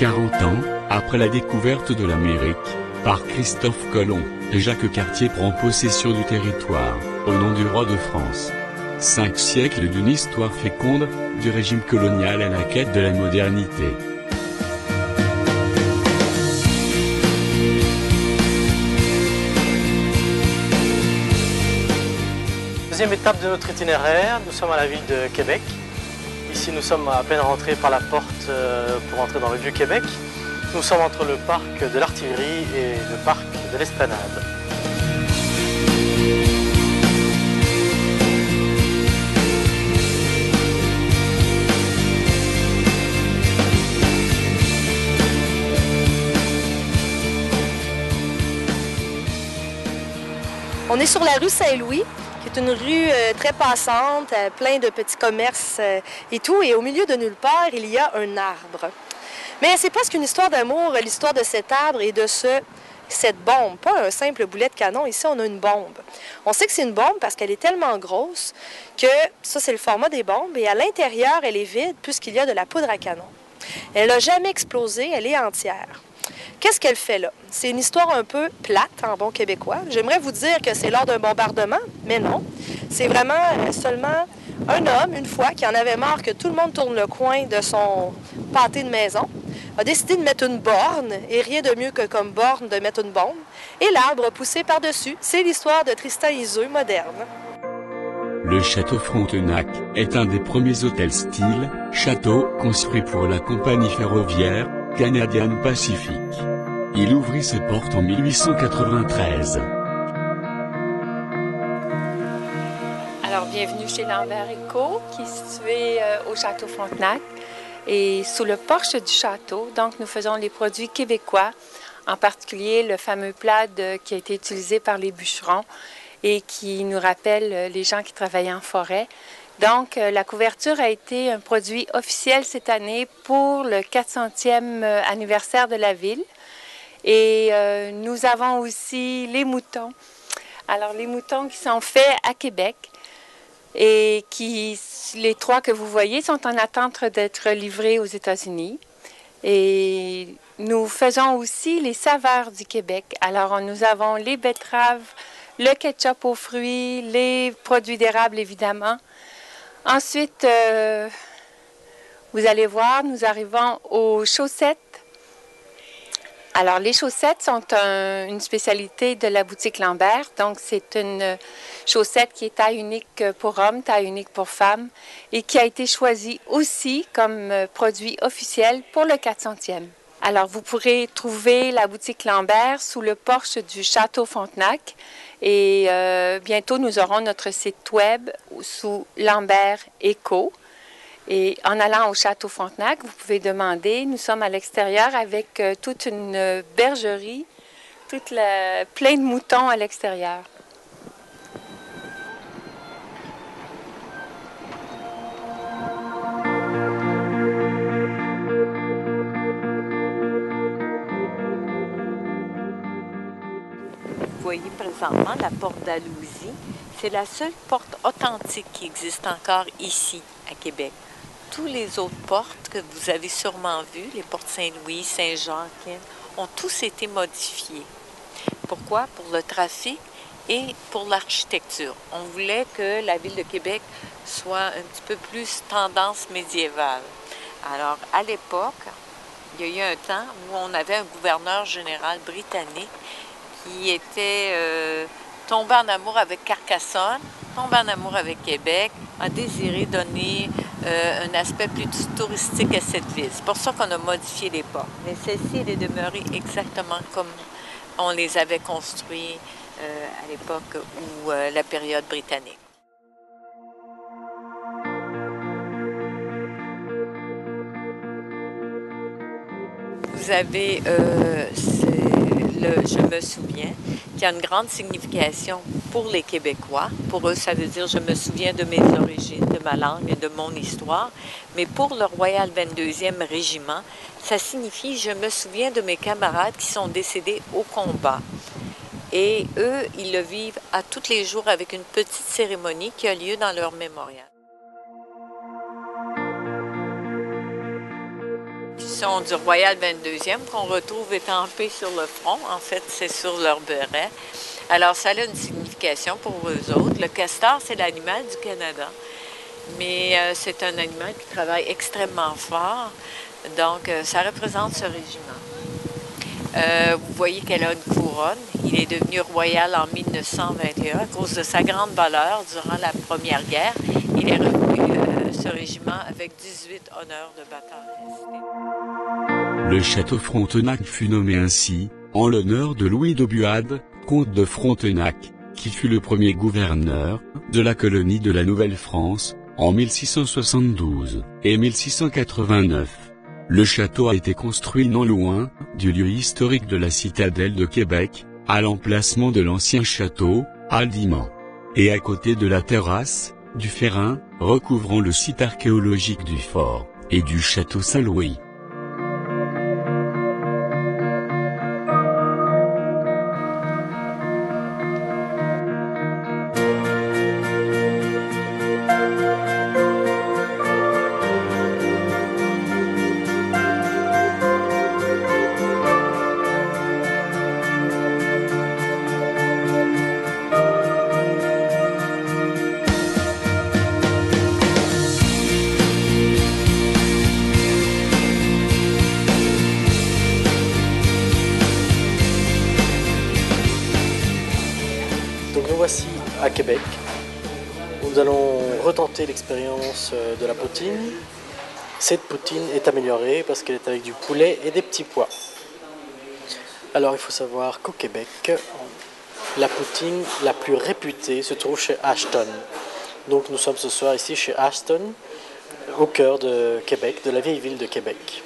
40 ans, après la découverte de l'Amérique, par Christophe Colomb, Jacques Cartier prend possession du territoire, au nom du roi de France. 5 siècles d'une histoire féconde, du régime colonial à la quête de la modernité. Deuxième étape de notre itinéraire, nous sommes à la ville de Québec. Ici, nous sommes à peine rentrés par la porte pour entrer dans le Vieux-Québec. Nous sommes entre le parc de l'Artillerie et le parc de l'Esplanade. On est sur la rue Saint-Louis, qui est une rue très passante, plein de petits commerces et tout. Et au milieu de nulle part, il y a un arbre. Mais c'est presque une histoire d'amour, l'histoire de cet arbre et de cette bombe. Pas un simple boulet de canon, ici on a une bombe. On sait que c'est une bombe parce qu'elle est tellement grosse que ça c'est le format des bombes. Et à l'intérieur, elle est vide puisqu'il y a de la poudre à canon. Elle n'a jamais explosé, elle est entière. Qu'est-ce qu'elle fait là? C'est une histoire un peu plate en bon québécois. J'aimerais vous dire que c'est lors d'un bombardement, mais non. C'est vraiment seulement un homme, une fois, qui en avait marre que tout le monde tourne le coin de son pâté de maison, a décidé de mettre une borne, et rien de mieux que comme borne de mettre une bombe, et l'arbre a poussé par-dessus. C'est l'histoire de Tristan Iseult moderne. Le château Frontenac est un des premiers hôtels style château construit pour la compagnie ferroviaire Canadian Pacific. Il ouvrit ses portes en 1893. Alors, bienvenue chez Lambert & Co, qui est situé au château Frontenac. Et sous le porche du château, donc, nous faisons les produits québécois, en particulier le fameux plat qui a été utilisé par les bûcherons et qui nous rappelle les gens qui travaillaient en forêt. Donc, la couverture a été un produit officiel cette année pour le 400e anniversaire de la ville. Et nous avons aussi les moutons. Alors, les moutons qui sont faits à Québec et les 3 que vous voyez sont en attente d'être livrés aux États-Unis. Et nous faisons aussi les saveurs du Québec. Alors, nous avons les betteraves, le ketchup aux fruits, les produits d'érable, évidemment. Ensuite, vous allez voir, nous arrivons aux chaussettes. Alors, les chaussettes sont une spécialité de la boutique Lambert. Donc, c'est une chaussette qui est taille unique pour hommes, taille unique pour femmes et qui a été choisie aussi comme produit officiel pour le 400e. Alors, vous pourrez trouver la boutique Lambert sous le porche du château Frontenac. Et bientôt, nous aurons notre site web sous Lambert & Co. Et en allant au château Frontenac, vous pouvez demander. Nous sommes à l'extérieur avec toute une bergerie, plein de moutons à l'extérieur. Vous voyez présentement la porte d'Alousie. C'est la seule porte authentique qui existe encore ici, à Québec. Tous les autres portes que vous avez sûrement vues, les portes Saint-Louis, Saint-Jacques, ont tous été modifiées. Pourquoi? Pour le trafic et pour l'architecture. On voulait que la ville de Québec soit un petit peu plus tendance médiévale. Alors, à l'époque, il y a eu un temps où on avait un gouverneur général britannique qui était tombé en amour avec Carcassonne, tombé en amour avec Québec, a désiré donner un aspect plus touristique à cette ville. C'est pour ça qu'on a modifié les portes. Mais celle-ci, elle est demeurée exactement comme on les avait construits à l'époque où la période britannique. Vous avez Je me souviens, qui a une grande signification pour les Québécois. Pour eux, ça veut dire je me souviens de mes origines, de ma langue et de mon histoire. Mais pour le Royal 22e Régiment, ça signifie je me souviens de mes camarades qui sont décédés au combat. Et eux, ils le vivent à tous les jours avec une petite cérémonie qui a lieu dans leur mémorial. décoration du Royal 22e qu'on retrouve étampée sur le front. En fait, c'est sur leur béret. Alors, ça a une signification pour eux autres. Le castor, c'est l'animal du Canada, mais c'est un animal qui travaille extrêmement fort. Donc, ça représente ce régiment. Vous voyez qu'elle a une couronne. Il est devenu royal en 1921 à cause de sa grande valeur durant la Première Guerre. Il est revenu ce régiment avec 18 honneurs de bataille. Le château Frontenac fut nommé ainsi, en l'honneur de Louis d'Aubuade, comte de Frontenac, qui fut le premier gouverneur de la colonie de la Nouvelle-France, en 1672 et 1689. Le château a été construit non loin du lieu historique de la citadelle de Québec, à l'emplacement de l'ancien château, Haldimand, et à côté de la terrasse du Ferrin, recouvrant le site archéologique du fort et du château Saint-Louis. Donc nous voici à Québec. Nous allons retenter l'expérience de la poutine. Cette poutine est améliorée parce qu'elle est avec du poulet et des petits pois. Alors il faut savoir qu'au Québec, la poutine la plus réputée se trouve chez Ashton. Donc nous sommes ce soir ici chez Ashton, au cœur de Québec, de la vieille ville de Québec.